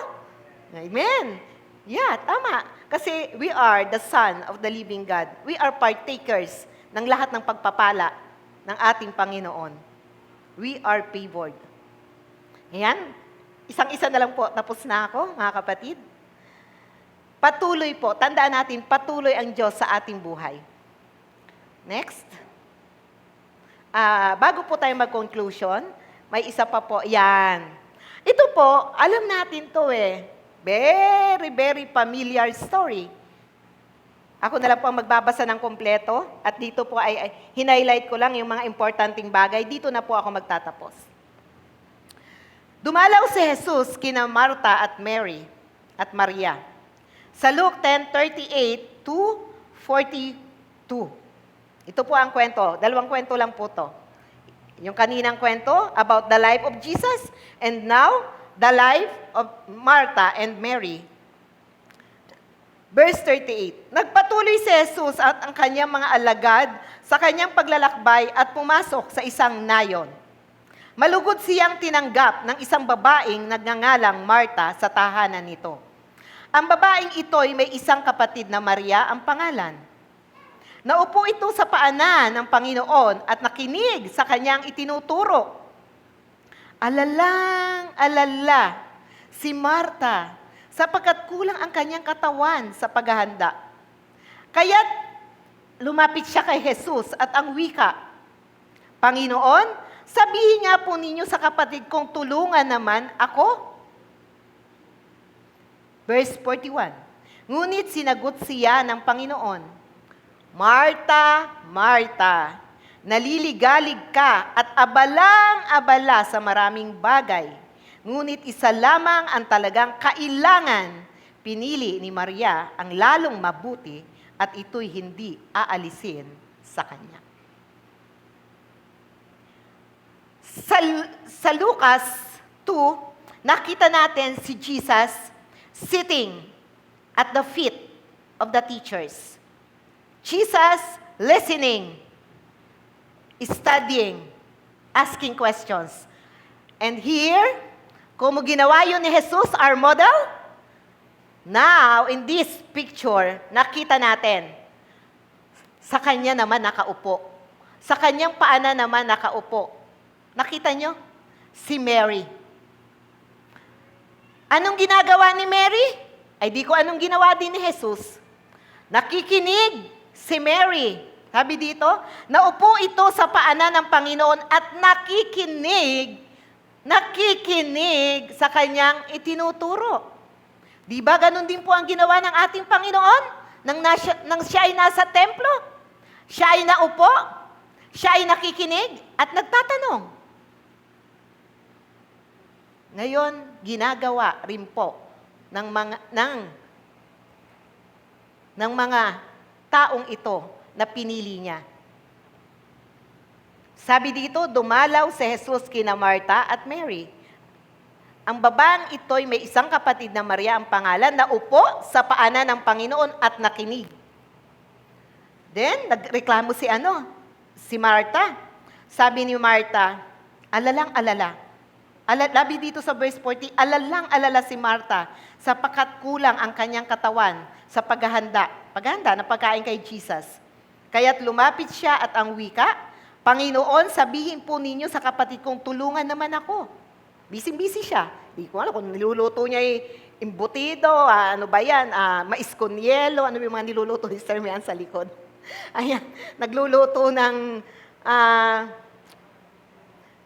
Speaker 1: Amen. Yeah, tama. Kasi we are the Son of the living God. We are partakers ng lahat ng pagpapala ng ating Panginoon. We are favored. Ayan. Isang-isa na lang po. Tapos na ako, mga kapatid. Patuloy po. Tandaan natin, patuloy ang Diyos sa ating buhay. Next. Bago po tayo mag-conclusion, may isa pa po. Yan. Ito po, alam natin to Very, very familiar story. Ako na lang po ang magbabasa ng kompleto at dito po ay hinighlight ko lang yung mga importanteng bagay. Dito na po ako magtatapos. Dumalaw si Jesus kina Martha at Mary at Maria. Sa Luke 10:38 to 42. Ito po ang kwento. Dalawang kwento lang po to. Yung kaninang kwento about the life of Jesus and now the life of Martha and Mary. Verse 38, nagpatuloy si Jesus at ang kanyang mga alagad sa kanyang paglalakbay at pumasok sa isang nayon. Malugod siyang tinanggap ng isang babaeng nagngangalang Martha sa tahanan nito. Ang babaeng ito'y may isang kapatid na Maria ang pangalan. Naupo ito sa paanan ng Panginoon at nakinig sa kanyang itinuturo. Alala si Martha sapagkat kulang ang kanyang katawan sa paghahanda. Kaya't lumapit siya kay Jesus at ang wika, Panginoon, sabihin nga po ninyo sa kapatid kong tulungan naman ako. Verse 41. Ngunit sinagot siya ng Panginoon, Marta, Marta, naliligalig ka at abalang-abala sa maraming bagay. Ngunit isa lamang ang talagang kailangan. Pinili ni Maria ang lalong mabuti at ito'y hindi aalisin sa kanya. Sa Lucas 2, nakita natin si Jesus sitting at the feet of the teachers. Jesus listening, studying, asking questions. And here, kung ginawa yun ni Jesus, our model, now, in this picture, nakita natin, sa kanya naman nakaupo. Sa kanyang paanan naman nakaupo. Nakita nyo? Si Mary. Anong ginagawa ni Mary? Ay di ko anong ginawa din ni Jesus. Nakikinig si Mary. Sabi dito, naupo ito sa paanan ng Panginoon at nakikinig sa kanyang itinuturo. Di ba ganun din po ang ginawa ng ating Panginoon nang siya ay nasa templo? Siya ay naupo, siya ay nakikinig at nagtatanong. Ngayon, ginagawa rin po ng mga taong ito na pinili niya. Sabi dito, dumalaw si Jesus kina Marta at Mary. Ang babaeng ito'y may isang kapatid na Maria ang pangalan na upo sa paanan ng Panginoon at nakinig. Then, nagreklamo si Marta. Sabi ni Marta, alalang-alala. Labi dito sa verse 40, alalang-alala si Marta sapagkat kulang ang kanyang katawan sa paghahanda ng pagkain kay Jesus. Kaya't lumapit siya at ang wika, Panginoon, sabihin po ninyo sa kapatid kong tulungan naman ako. Busy-busy siya. Di ko alam kung niluluto niya imbutido, ano ba yan, mais con yelo, ano yung mga niluluto ni Sir Mian sa likod. Ayan, nagluluto ng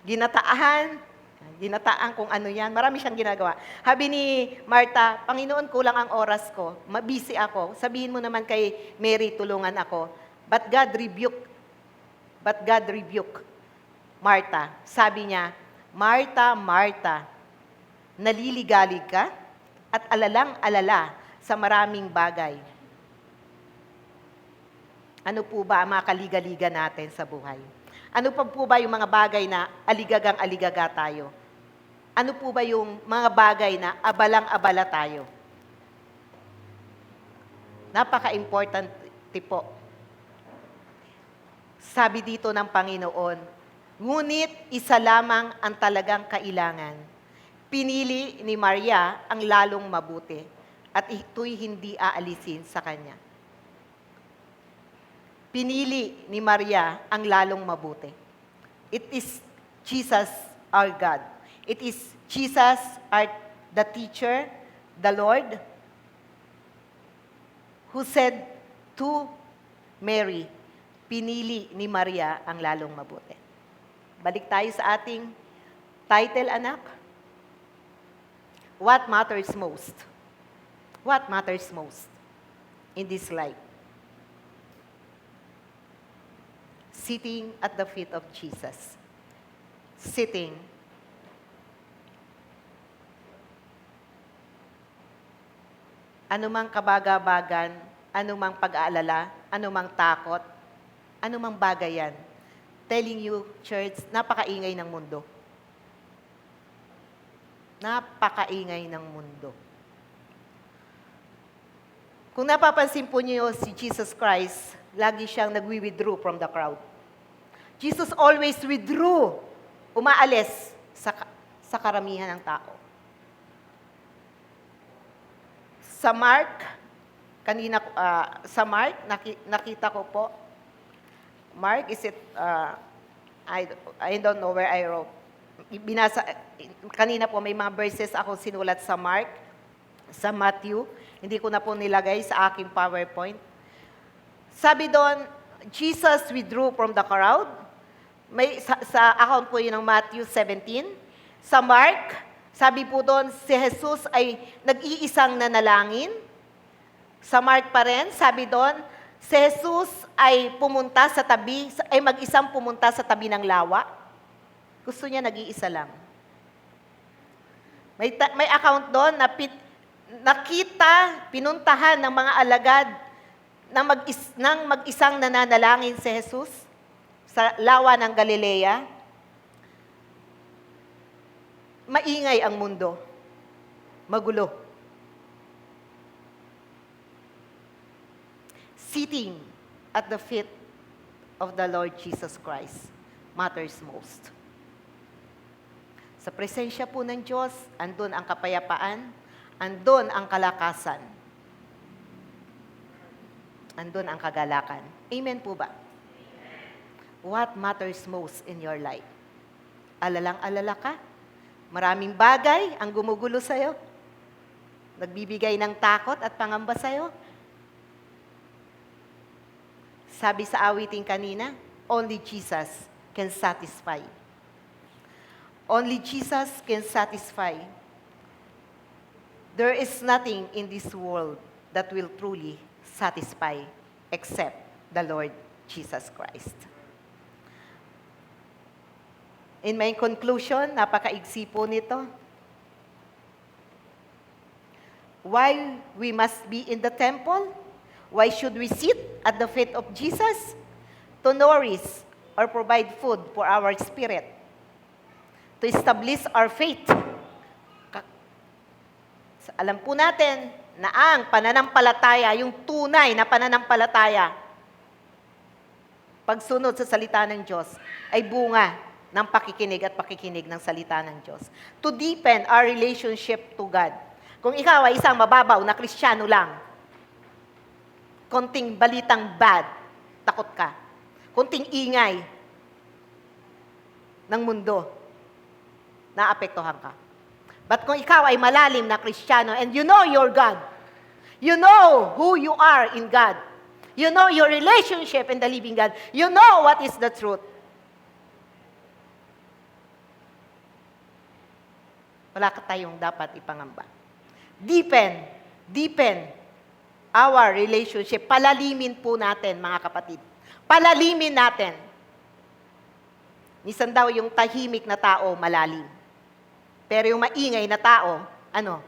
Speaker 1: ginataan kung ano yan. Marami siyang ginagawa. Habi ni Marta, Panginoon, kulang ang oras ko. Mabisi ako. Sabihin mo naman kay Mary, tulungan ako. But God rebuked Marta. Sabi niya, Marta, Marta, naliligalig ka at alalang-alala sa maraming bagay. Ano po ba ang mga kaliga-liga natin sa buhay? Ano pa po ba yung mga bagay na aligagang-aligaga tayo? Ano po ba yung mga bagay na abalang-abala tayo? Napaka-importante po. Sabi dito ng Panginoon, ngunit isa lamang ang talagang kailangan. Pinili ni Maria ang lalong mabuti at ito'y hindi aalisin sa kanya. Pinili ni Maria ang lalong mabuti. It is Jesus our God. It is Jesus the teacher, the Lord, who said to Mary, pinili ni Maria ang lalong mabuti. Balik tayo sa ating title, anak. What matters most? What matters most in this life? Sitting at the feet of Jesus. Sitting. Anumang kabagabagan, anumang pag-aalala, anumang takot, anumang bagay yan. Telling you, church, napakaingay ng mundo. Napakaingay ng mundo. Kung napapansin po niyo si Jesus Christ, lagi siyang nagwi-withdraw from the crowd. Jesus always withdrew, umaalis sa karamihan ng tao. Sa Mark, nakita ko po, Mark, is it, I don't know where I wrote. Kanina po may mga verses ako sinulat sa Mark, sa Matthew. Hindi ko na po nilagay sa aking PowerPoint. Sabi doon, Jesus withdrew from the crowd. Sa account po yun ng Matthew 17. Sa Mark, Sabi po doon, si Jesus ay nag-iisang nanalangin. Sa Mark pa rin, sabi doon, si Jesus ay mag-isang pumunta sa tabi ng lawa. Gusto niya nag-iisa lang. May account doon na pinuntahan ng mga alagad ng mag-isang nananalangin si Jesus sa lawa ng Galilea. Maingay ang mundo. Magulo. Sitting at the feet of the Lord Jesus Christ matters most. Sa presensya po ng Diyos, andun ang kapayapaan, andun ang kalakasan, andun ang kagalakan. Amen po ba? What matters most in your life? Alalang-alala ka? Maraming bagay ang gumugulo sa'yo. Nagbibigay ng takot at pangamba sa'yo. Sabi sa awiting kanina, only Jesus can satisfy. Only Jesus can satisfy. There is nothing in this world that will truly satisfy except the Lord Jesus Christ. In my conclusion, napakaigsi po nito. Why we must be in the temple? Why should we sit at the feet of Jesus? To nourish or provide food for our spirit. To establish our faith. Alam po natin na ang pananampalataya, yung tunay na pananampalataya, pagsunod sa salita ng Diyos, ay bunga ng pakikinig at pakikinig ng salita ng Diyos. To deepen our relationship to God. Kung ikaw ay isang mababaw na Kristiyano lang, konting balitang bad, takot ka. Konting ingay ng mundo, naapektuhan ka. But kung ikaw ay malalim na Kristiyano and you know your God, you know who you are in God, you know your relationship in the living God, you know what is the truth, wala ka tayong dapat ipangamba. Deepen our relationship. Palalimin po natin, mga kapatid. Palalimin natin. Minsan daw yung tahimik na tao, malalim. Pero yung maingay na tao, ano?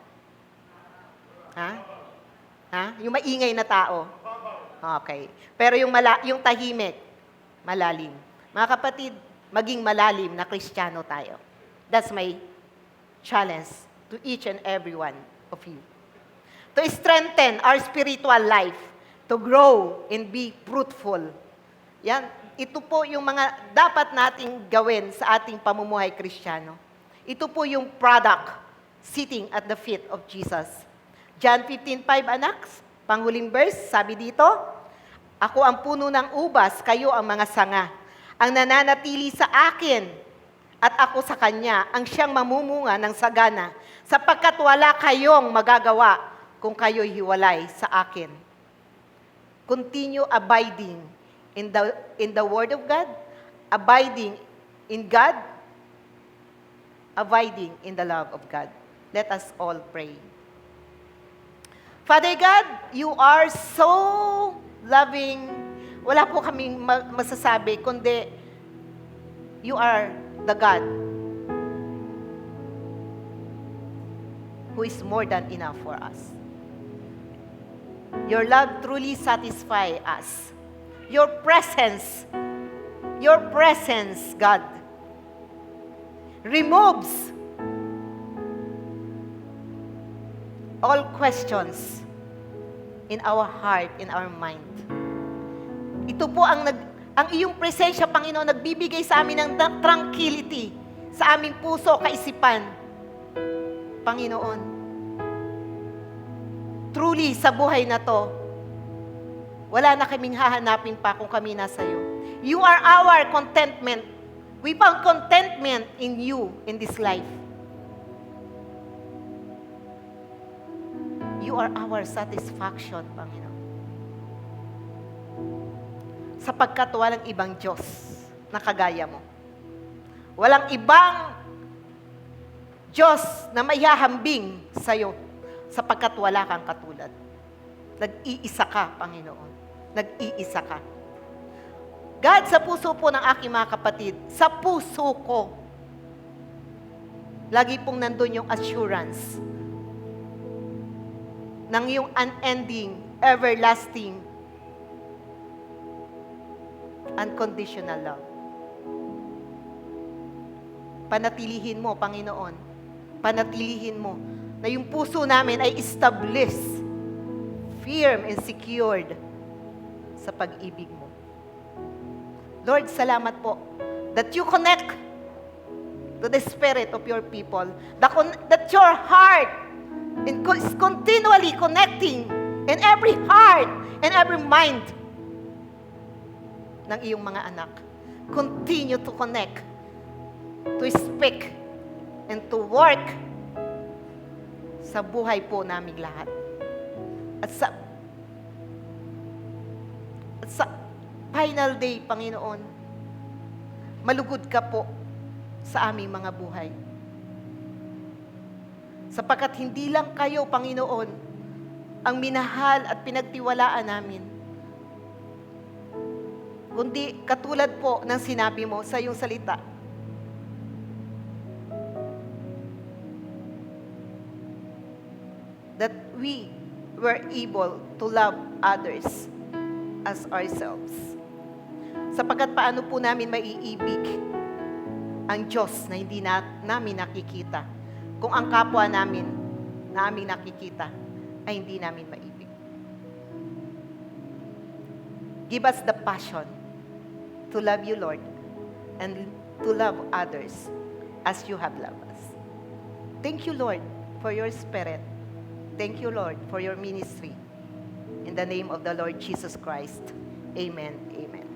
Speaker 1: Yung maingay na tao. Okay. Pero yung tahimik, malalim. Mga kapatid, maging malalim na Kristiyano tayo. That's my challenge to each and every one of you. To strengthen our spiritual life, to grow and be fruitful. Yan, ito po yung mga dapat nating gawin sa ating pamumuhay Kristiyano. Ito po yung product, sitting at the feet of Jesus. John 15:5, anak, panghuling verse, sabi dito, ako ang puno ng ubas, kayo ang mga sanga. Ang nananatili sa akin, at ako sa Kanya, ang siyang mamumunga ng sagana, sapagkat wala kayong magagawa kung kayo'y hiwalay sa akin. Continue abiding in the Word of God, abiding in God, abiding in the love of God. Let us all pray. Father God, you are so loving. Wala po kaming masasabi, kundi you are the God who is more than enough for us. Your love truly satisfies us. Your presence, God, removes all questions in our heart, in our mind. Ito po ang iyong presensya, Panginoon, nagbibigay sa amin ng tranquility sa aming puso, kaisipan. Panginoon, truly sa buhay na to, wala na kaming hahanapin pa kung kami nasa iyo. You are our contentment. We found contentment in you in this life. You are our satisfaction, Panginoon. Sapagkat walang ibang Diyos na kagaya mo. Walang ibang Diyos na maihahambing sa'yo sapagkat wala kang katulad. Nag-iisa ka, Panginoon. Nag-iisa ka. God, sa puso po ng aking mga kapatid, sa puso ko, lagi pong nandun yung assurance ng yung unending, everlasting, unconditional love. Panatilihin mo, Panginoon. Panatilihin mo na yung puso namin ay established, firm and secured sa pag-ibig mo. Lord, salamat po that you connect to the spirit of your people, that your heart is continually connecting in every heart and every mind ng iyong mga anak. Continue to connect, to speak, and to work sa buhay po naming lahat. At sa final day, Panginoon, malugod ka po sa aming mga buhay. Sapagkat hindi lang kayo, Panginoon, ang minahal at pinagtiwalaan namin, kundi katulad po ng sinabi mo sa iyong salita, that we were able to love others as ourselves. Sapagkat paano po namin maiibig ang Diyos na hindi namin nakikita kung ang kapwa namin na aming nakikita ay hindi namin maibig. Give us the passion to love you, Lord, and to love others as you have loved us. Thank you, Lord, for your Spirit. Thank you, Lord, for your ministry. In the name of the Lord Jesus Christ. Amen. Amen.